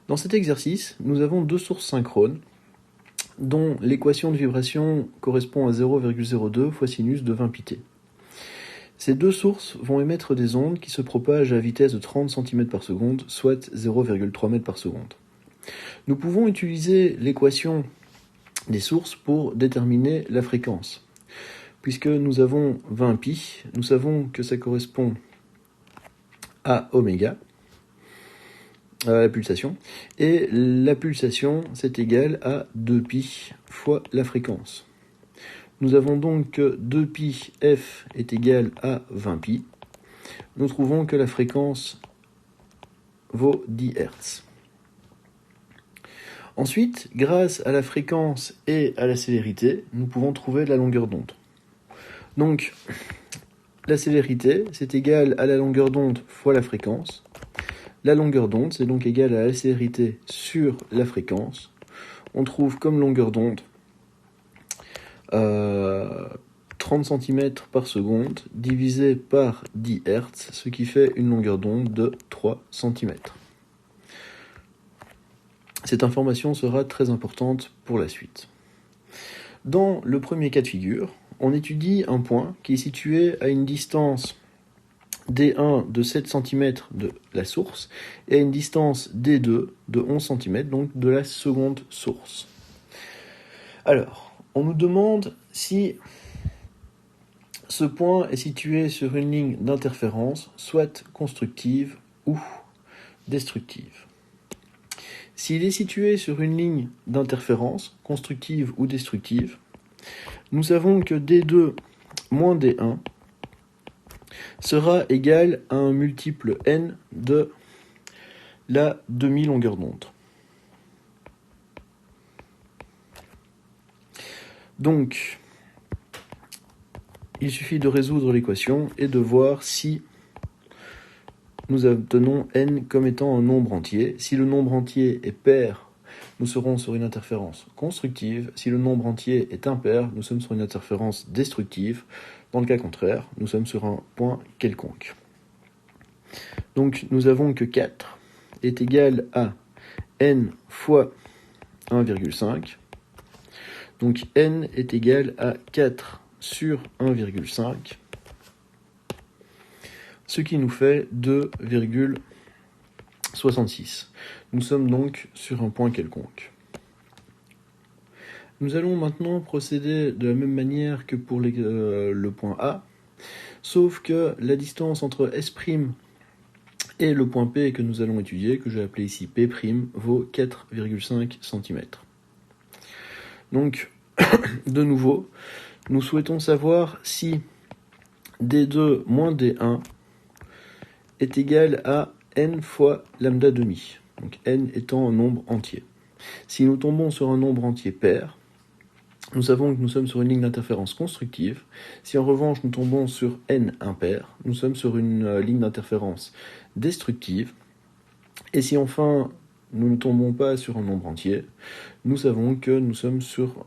Dans cet exercice, nous avons deux sources synchrones dont l'équation de vibration correspond à 0,02 fois sinus de 20 πt. Ces deux sources vont émettre des ondes qui se propagent à vitesse de 30 cm par seconde, soit 0,3 m par seconde. Nous pouvons utiliser l'équation des sources pour déterminer la fréquence. Puisque nous avons 20 π, nous savons que ça correspond à oméga, la pulsation, et la pulsation c'est égal à 2π fois la fréquence. Nous avons donc que 2π f est égal à 20 π. Nous trouvons que la fréquence vaut 10 Hz. Ensuite, grâce à la fréquence et à la célérité, nous pouvons trouver la longueur d'onde. Donc, la célérité, c'est égal à la longueur d'onde fois la fréquence. La longueur d'onde, c'est donc égal à la célérité sur la fréquence. On trouve comme longueur d'onde 30 cm par seconde divisé par 10 Hz, ce qui fait une longueur d'onde de 3 cm. Cette information sera très importante pour la suite. Dans le premier cas de figure, on étudie un point qui est situé à une distance D1 de 7 cm de la source et à une distance D2 de 11 cm, donc de la seconde source. Alors, on nous demande si ce point est situé sur une ligne d'interférence, soit constructive ou destructive. S'il est situé sur une ligne d'interférence, constructive ou destructive, nous savons que D2 moins D1 sera égal à un multiple n de la demi-longueur d'onde. Donc, il suffit de résoudre l'équation et de voir si nous obtenons n comme étant un nombre entier. Si le nombre entier est pair, nous serons sur une interférence constructive. Si le nombre entier est impair, nous sommes sur une interférence destructive. Dans le cas contraire, nous sommes sur un point quelconque. Donc nous avons que 4 est égal à n fois 1,5. Donc n est égal à 4 sur 1,5. Ce qui nous fait 2,66. Nous sommes donc sur un point quelconque. Nous allons maintenant procéder de la même manière que pour le point A, sauf que la distance entre S' et le point P que nous allons étudier, que j'ai appelé ici P', vaut 4,5 cm. Donc, de nouveau, nous souhaitons savoir si D2 moins D1 est égal à n fois lambda demi, donc n étant un nombre entier. Si nous tombons sur un nombre entier pair, nous savons que nous sommes sur une ligne d'interférence constructive. Si en revanche nous tombons sur n impair, nous sommes sur une ligne d'interférence destructive. Et si enfin nous ne tombons pas sur un nombre entier, nous savons que nous sommes sur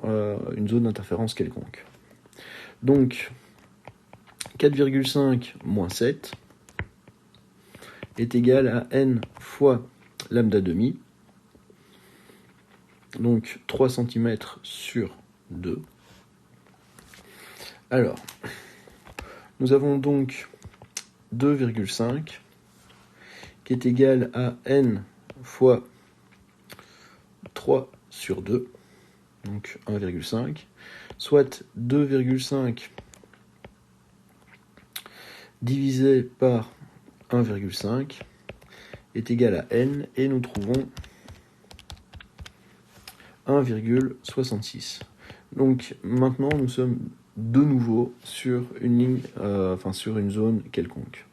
une zone d'interférence quelconque. Donc 4,5 moins 7 est égal à n fois lambda demi, donc 3 cm sur 2. Alors, nous avons donc 2,5 qui est égal à n fois 3 sur 2, donc 1,5, soit 2,5 divisé par 1,5 est égal à n, et nous trouvons 1,66. Donc maintenant nous sommes de nouveau sur une ligne, sur une zone quelconque.